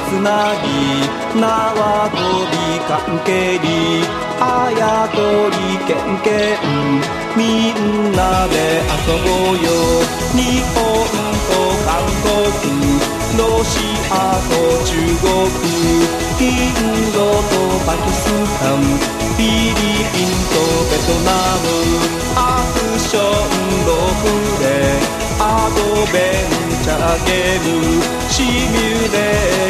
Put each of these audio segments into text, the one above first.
つなぎ縄跳び関係にあやとりけんけんみんなで遊ぼうよ日本と韓国ロシアと中国インドとパキスタンフィリピンとベトナムアクションロープレイアドベンチャーゲームシミュレ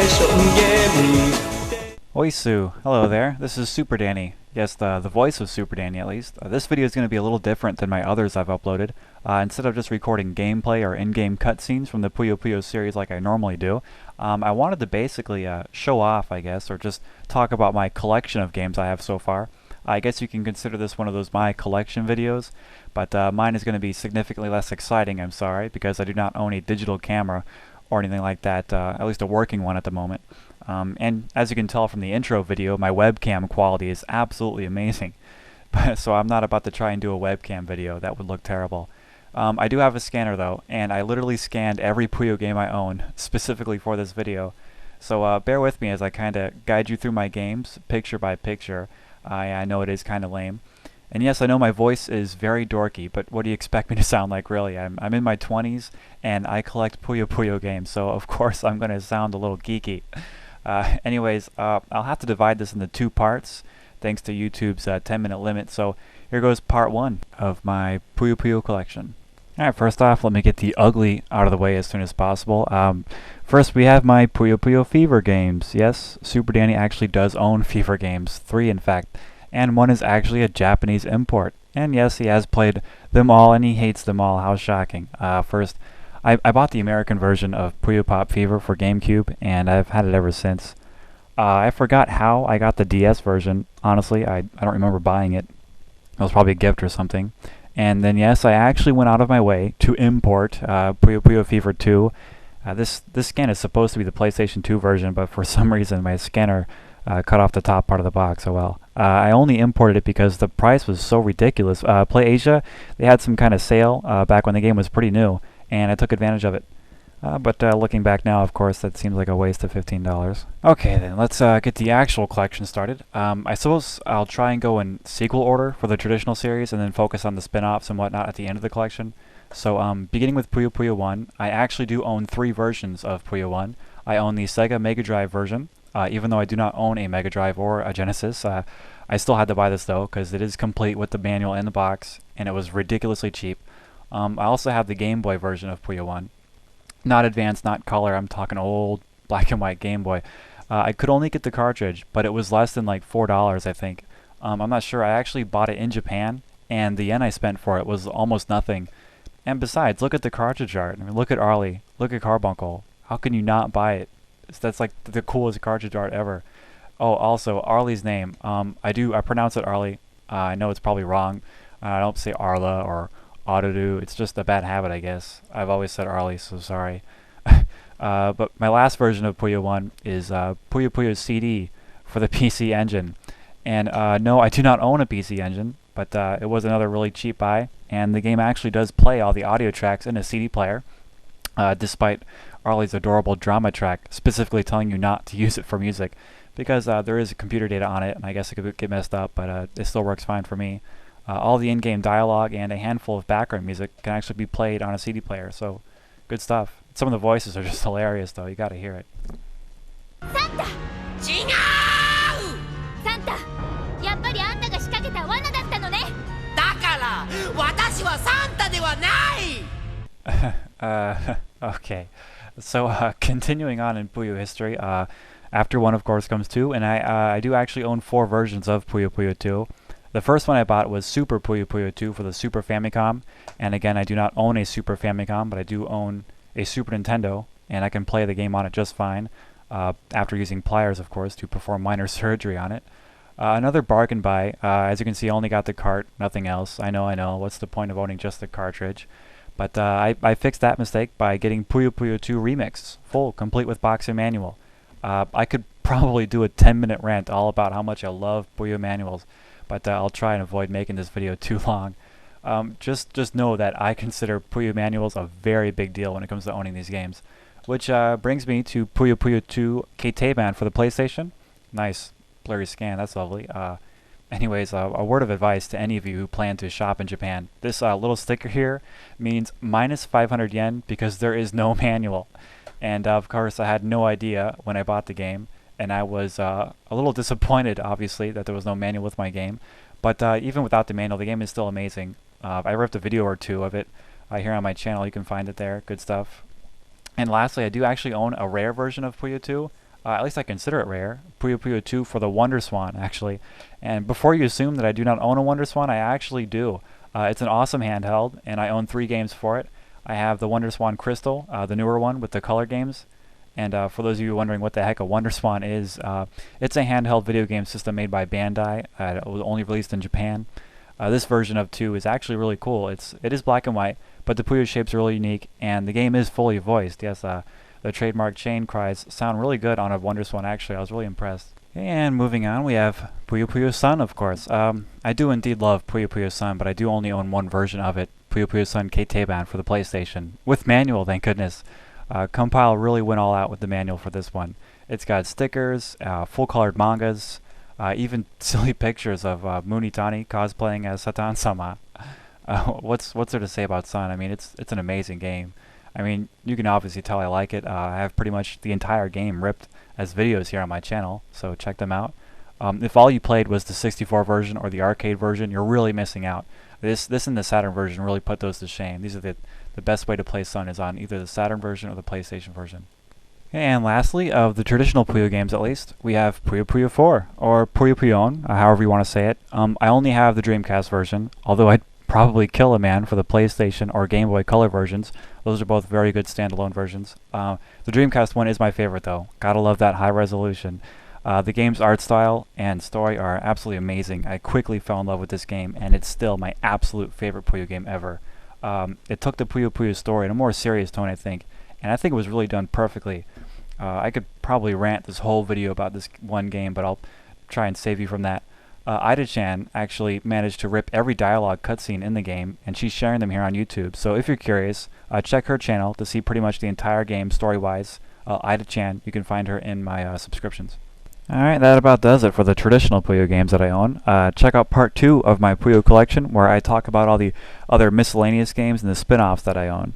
ーションゲーム Oisu, hello there, this is Super Danny. Yes, the voice of Super Danny at least. This video is going to be a little different than my others I've uploaded. Instead of just recording gameplay or in-game cutscenes from the Puyo Puyo series like I normally do, I wanted to basically show off, I guess, or just talk about my collection of games I have so far. I guess you can consider this one of those my collection videos, but mine is going to be significantly less exciting, I'm sorry, because I do not own a digital camera or anything like that, at least a working one at the moment. And as you can tell from the intro video, my webcam quality is absolutely amazing. So I'm not about to try and do a webcam video. That would look terrible. I do have a scanner though, and I literally scanned every Puyo game I own specifically for this video. So bear with me as I kind of guide you through my games, picture by picture. I know it is kind of lame. And yes, I know my voice is very dorky, but what do you expect me to sound like really? I'm in my 20s, and I collect Puyo Puyo games, so of course I'm going to sound a little geeky. Anyways, I'll have to divide this into two parts, thanks to YouTube's 10-minute limit, so here goes part one of my Puyo Puyo collection. Alright, first off, let me get the ugly out of the way as soon as possible. First, we have my Puyo Puyo Fever games. Yes, Super Danny actually does own Fever games, 3 in fact, and one is actually a Japanese import. And yes, he has played them all, and he hates them all. How shocking. First, I bought the American version of Puyo Pop Fever for GameCube, and I've had it ever since. I forgot how I got the DS version. Honestly, I don't remember buying it. It was probably a gift or something. And then yes, I actually went out of my way to import Puyo Puyo Fever 2. This scan is supposed to be the PlayStation 2 version, but for some reason my scanner cut off the top part of the box. Oh well. I only imported it because the price was so ridiculous. PlayAsia, they had some kind of sale back when the game was pretty new, and I took advantage of it. But looking back now, of course, that seems like a waste of $15. Okay then, let's get the actual collection started. I suppose I'll try and go in sequel order for the traditional series and then focus on the spin-offs and whatnot at the end of the collection. So beginning with Puyo Puyo 1, I actually do own 3 versions of Puyo 1. I own the Sega Mega Drive version, even though I do not own a Mega Drive or a Genesis. I still had to buy this though, because it is complete with the manual in the box, and it was ridiculously cheap. I also have the Game Boy version of Puyo 1. Not advanced, not color, I'm talking old black and white Game Boy. I could only get the cartridge, but it was less than like $4, I think. I'm not sure, I actually bought it in Japan, and the yen I spent for it was almost nothing. And besides, look at the cartridge art. I mean, look at Arlie, look at Carbuncle. How can you not buy it? That's like the coolest cartridge art ever. Oh, also, Arlie's name. I pronounce it Arlie. I know it's probably wrong. I don't say Arla or Autodo. It's just a bad habit, I guess. I've always said Arlie, so sorry. But my last version of Puyo 1 is Puyo Puyo CD for the PC Engine. And no, I do not own a PC Engine, but it was another really cheap buy. And the game actually does play all the audio tracks in a CD player, despite Arlie's adorable drama track specifically telling you not to use it for music, because there is computer data on it, and I guess it could get messed up, but it still works fine for me. All the in-game dialogue and a handful of background music can actually be played on a CD player, so good stuff. Some of the voices are just hilarious though, you gotta hear it. Santa! 違う! Santa! やっぱりあんたが仕掛けた罠だったのね! だから、私はサンタではない! Okay. So, continuing on in Puyo history, after 1 of course comes 2, and I do actually own 4 versions of Puyo Puyo 2. The first one I bought was Super Puyo Puyo 2 for the Super Famicom, and again, I do not own a Super Famicom, but I do own a Super Nintendo, and I can play the game on it just fine, after using pliers, of course, to perform minor surgery on it. Another bargain buy. As you can see, I only got the cart, nothing else. I know, what's the point of owning just the cartridge? But I fixed that mistake by getting Puyo Puyo 2 Remix, full, complete with box and manual. I could probably do a 10-minute rant all about how much I love Puyo manuals, but I'll try and avoid making this video too long. Just know that I consider Puyo manuals a very big deal when it comes to owning these games. which brings me to Puyo Puyo 2 K-Ban for the PlayStation. Nice blurry scan, that's lovely. Anyways, a word of advice to any of you who plan to shop in Japan. This little sticker here means minus 500 yen because there is no manual. And of course, I had no idea when I bought the game, and I was a little disappointed, obviously, that there was no manual with my game. But even without the manual, the game is still amazing. I ripped a video or two of it here on my channel. You can find it there. Good stuff. And lastly, I do actually own a rare version of Puyo 2. At least I consider it rare. Puyo Puyo 2 for the Wonder Swan, actually. And before you assume that I do not own a Wonder Swan, I actually do. It's an awesome handheld, and I own 3 games for it. I have the Wonder Swan Crystal, the newer one with the color games. And for those of you wondering what the heck a Wonder Swan is, it's a handheld video game system made by Bandai. It was only released in Japan. This version of 2 is actually really cool. It is black and white, but the Puyo shapes are really unique, and the game is fully voiced. Yes, the trademark chain cries sound really good on a Wonder Swan, actually. I was really impressed. And moving on, we have Puyo Puyo Sun, of course. I do indeed love Puyo Puyo Sun, but I do only own one version of it, Puyo Puyo Sun K-Ban for the PlayStation. With manual, thank goodness. Compile really went all out with the manual for this one. It's got stickers, full-colored mangas, even silly pictures of Munitani cosplaying as Satan-sama. What's there to say about Sun? I mean, it's an amazing game. I mean, you can obviously tell I like it. I have pretty much the entire game ripped as videos here on my channel, so check them out. If all you played was the 64 version or the arcade version, you're really missing out. This and the Saturn version really put those to shame. These are the best way to play Sun is on either the Saturn version or the PlayStation version. And lastly, of the traditional Puyo games at least, we have Puyo Puyo 4, or Puyo Puyon, however you want to say it. I only have the Dreamcast version, although I'd probably kill a man for the PlayStation or Game Boy Color versions. Those are both very good standalone versions. The Dreamcast one is my favorite though. Gotta love that high resolution. The game's art style and story are absolutely amazing. I quickly fell in love with this game, and it's still my absolute favorite Puyo game ever. It took the Puyo Puyo story in a more serious tone, I think, and I think it was really done perfectly. I could probably rant this whole video about this one game, but I'll try and save you from that. Ida-chan actually managed to rip every dialogue cutscene in the game, and she's sharing them here on YouTube. So if you're curious, check her channel to see pretty much the entire game story-wise. Ida-chan, you can find her in my subscriptions. Alright, that about does it for the traditional Puyo games that I own. Check out part 2 of my Puyo collection, where I talk about all the other miscellaneous games and the spin-offs that I own.